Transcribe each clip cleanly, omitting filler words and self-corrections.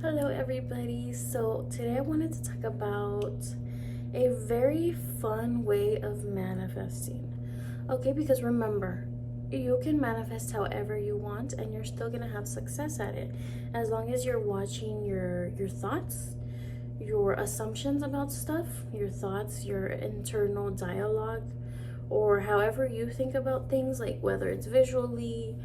Hello, everybody. So, today I wanted to talk about a very fun way of manifesting. Okay, because remember, you can manifest however you want and you're still going to have success at it as long as you're watching your thoughts, your assumptions about stuff, your thoughts, your internal dialogue, or however you think about things, like whether it's visually,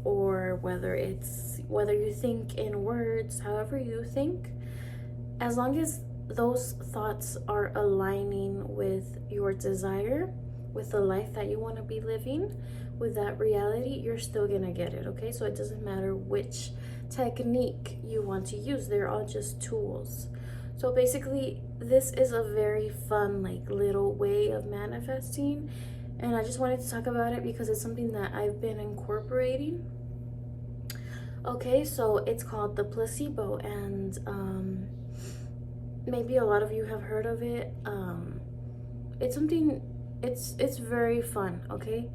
or whether you think in words, however you think, as long as those thoughts are aligning with your desire, with the life that you want to be living, with that reality, you're still gonna get it. Okay, so it doesn't matter which technique you want to use, they're all just tools. So basically, this is a very fun, like, little way of manifesting, and I just wanted to talk about it because it's something that I've been incorporating. Okay, so it's called the placebo, and maybe a lot of you have heard of it. It's something. It's very fun. Okay,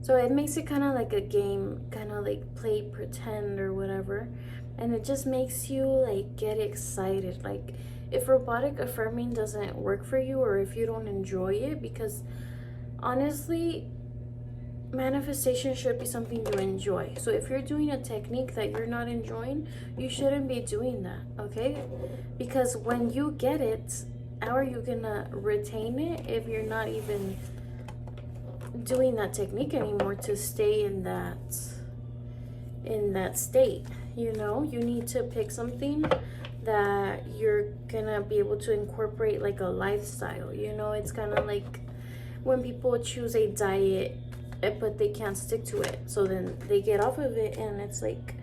so it makes it kind of like a game, kind of like play pretend or whatever, and it just makes you like get excited. Like, if robotic affirming doesn't work for you, or if you don't enjoy it, because honestly, manifestation should be something you enjoy. So if you're doing a technique that you're not enjoying, you shouldn't be doing that, okay? Because when you get it, how are you gonna retain it if you're not even doing that technique anymore to stay in that state? You need to pick something that you're gonna be able to incorporate, like a lifestyle. It's kind of like when people choose a diet, but they can't stick to it, so then they get off of it and it's like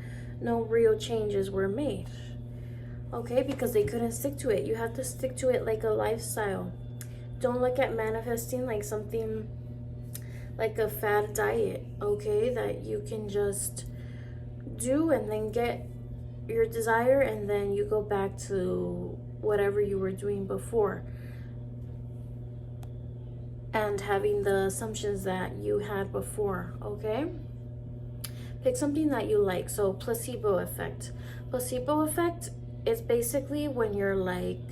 no real changes were made. Okay, because they couldn't stick to it. You have to stick to it like a lifestyle. Don't look at manifesting like something, like a fad diet, okay, that you can just do and then get your desire and then you go back to whatever you were doing before and having the assumptions that you had before. Okay, pick something that you like. So placebo effect is basically when you're like,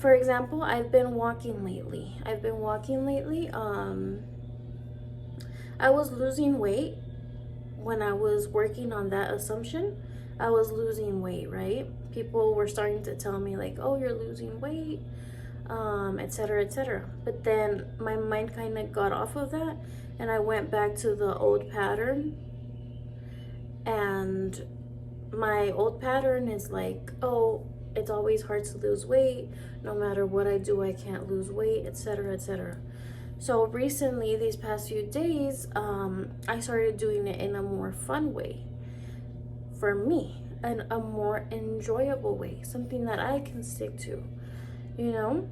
for example, I've been walking lately. I was losing weight when I was working on that assumption. I was losing weight, right? People were starting to tell me like, oh, you're losing weight, etc., etc. But then my mind kind of got off of that and I went back to the old pattern. And my old pattern is like, oh, it's always hard to lose weight. No matter what I do, I can't lose weight, etc., etc. So recently, these past few days, I started doing it in a more fun way for me, and a more enjoyable way, something that I can stick to, you know?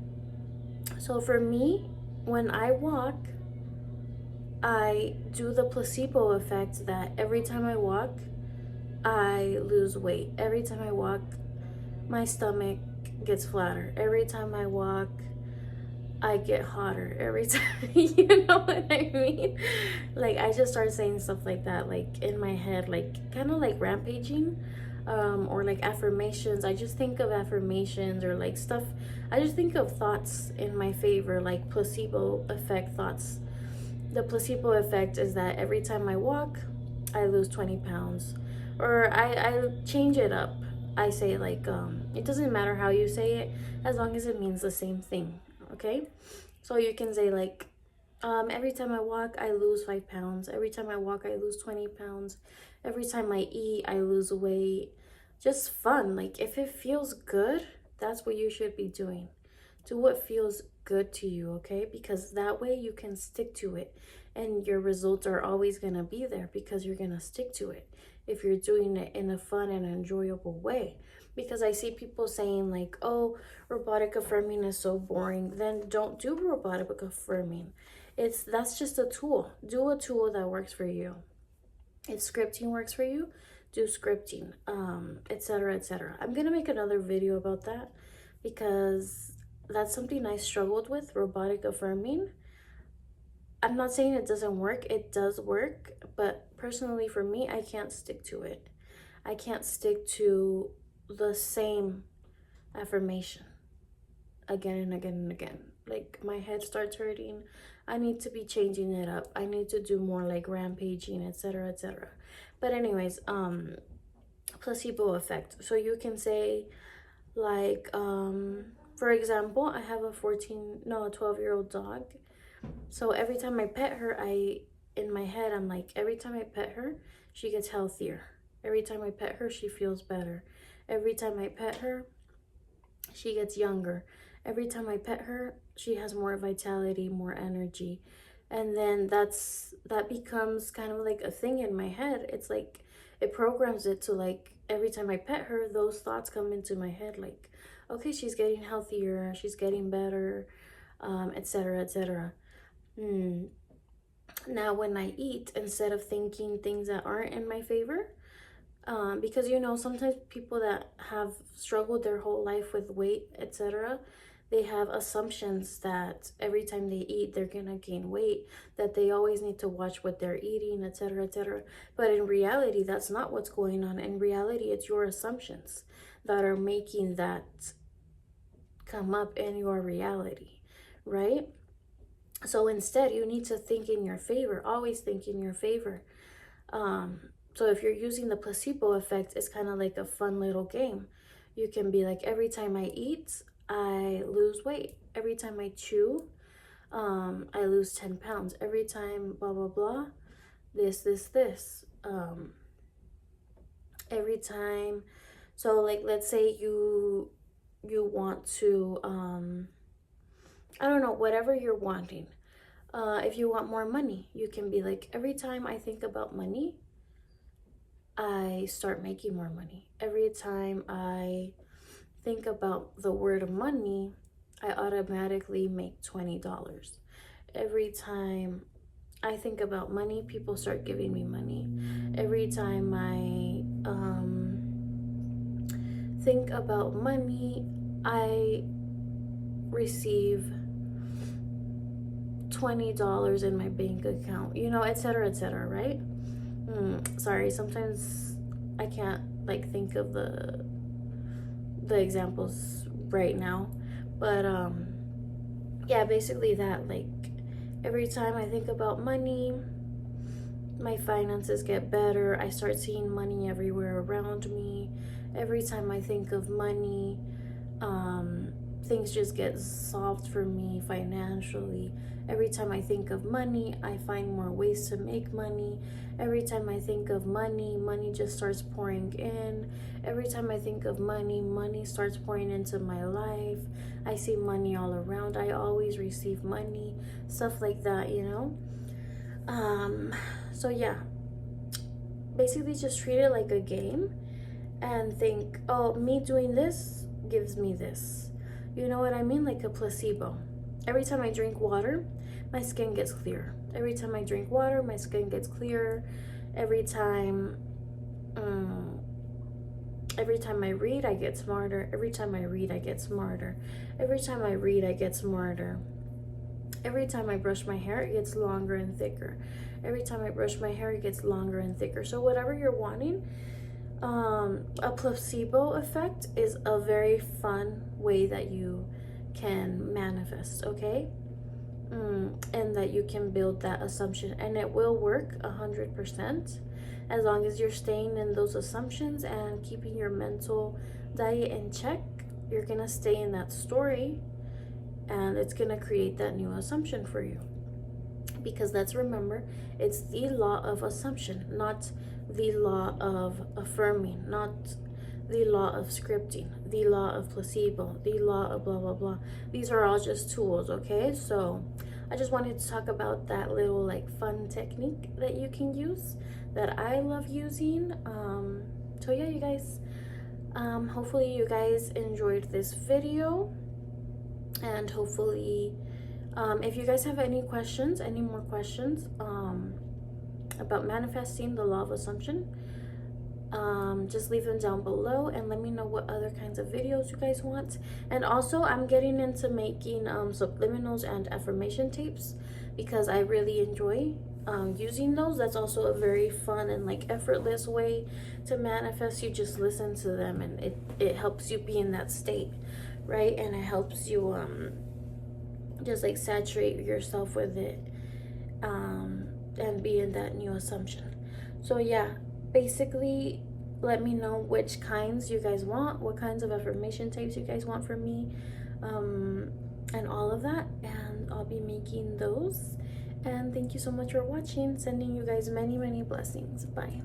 So for me, when I walk, I do the placebo effect that every time I walk, I lose weight. Every time I walk, my stomach gets flatter. Every time I walk, I get hotter. Every time, you know what I mean? Like, I just start saying stuff like that, like in my head, like kind of like rampaging, or like affirmations. I just think of affirmations or like stuff. I just think of thoughts in my favor, like placebo effect thoughts. The placebo effect is that every time I walk, I lose 20 pounds. Or I change it up. I say, like, it doesn't matter how you say it, as long as it means the same thing, okay? So you can say, like, every time I walk, I lose 5 pounds. Every time I walk, I lose 20 pounds. Every time I eat, I lose weight. Just fun. Like, if it feels good, that's what you should be doing. Do what feels good to you, okay? Because that way you can stick to it and your results are always going to be there because you're going to stick to it if you're doing it in a fun and enjoyable way. Because I see people saying like, oh, robotic affirming is so boring. Then don't do robotic affirming. That's just a tool. Do a tool that works for you. If scripting works for you, do scripting, etc., etc. I'm gonna make another video about that because that's something I struggled with, robotic affirming. I'm not saying it doesn't work, it does work, but personally for me, I can't stick to it. I can't stick to the same affirmation again and again and again. Like, my head starts hurting. I need to be changing it up. I need to do more like rampaging, etc., etc. But anyways, placebo effect. So you can say like, for example, I have a 12-year-old dog. So every time I pet her, in my head, I'm like, every time I pet her, she gets healthier. Every time I pet her, she feels better. Every time I pet her, she gets younger. Every time I pet her, she has more vitality, more energy. And then that becomes kind of like a thing in my head. It's like it programs it to, like, every time I pet her, those thoughts come into my head, like, okay, she's getting healthier, she's getting better, etc., etc. Now, when I eat, instead of thinking things that aren't in my favor, because sometimes people that have struggled their whole life with weight, etc., they have assumptions that every time they eat they're gonna gain weight, that they always need to watch what they're eating, etc., etc. But in reality, that's not what's going on. In reality, it's your assumptions that are making that come up in your reality, right? So instead, you need to think in your favor. Always think in your favor. So if you're using the placebo effect, it's kind of like a fun little game. You can be like, every time I eat, I lose weight. Every time I chew, I lose 10 pounds. Every time, blah, blah, blah, this. Every time. So, like, let's say you want to, I don't know, whatever you're wanting. If you want more money, you can be like, every time I think about money, I start making more money. Every time I think about the word money, I automatically make $20. Every time I think about money, people start giving me money. Every time I think about money, I receive $20 in my bank account, etc., etc., right? Sorry, sometimes I can't like think of the examples right now, but yeah, basically that, like, every time I think about money, my finances get better. I start seeing money everywhere around me. Every time I think of money, things just get solved for me financially. Every time I think of money, I find more ways to make money. Every time I think of money, money just starts pouring in. Every time I think of money, money starts pouring into my life. I see money all around. I always receive money, stuff like that, So yeah, basically just treat it like a game and think, oh, me doing this gives me this. You know what I mean? Like a placebo. Every time I drink water, my skin gets clearer. Every time I drink water, my skin gets clearer. Every time I read, I get smarter. Every time I read, I get smarter. Every time I read, I get smarter. Every time I brush my hair, it gets longer and thicker. Every time I brush my hair, it gets longer and thicker. So whatever you're wanting, a placebo effect is a very fun way that you can manifest, okay? And that you can build that assumption, and it will work 100% as long as you're staying in those assumptions and keeping your mental diet in check. You're gonna stay in that story, and it's gonna create that new assumption for you. Because let's remember, it's the law of assumption, not the law of affirming, not the law of scripting, the law of placebo, the law of blah, blah, blah. These are all just tools, okay? So I just wanted to talk about that little like fun technique that you can use that I love using. So yeah, you guys, hopefully you guys enjoyed this video, and hopefully if you guys have any more questions about manifesting the law of assumption, just leave them down below and let me know what other kinds of videos you guys want. And also, I'm getting into making subliminals and affirmation tapes because I really enjoy using those, that's also a very fun and like effortless way to manifest. You just listen to them, and it helps you be in that state, right? And it helps you just like saturate yourself with it, and be in that new assumption. So yeah, basically, let me know which kinds you guys want, what kinds of affirmation tapes you guys want from me, and all of that, and I'll be making those. And thank you so much for watching. Sending you guys many, many blessings. Bye.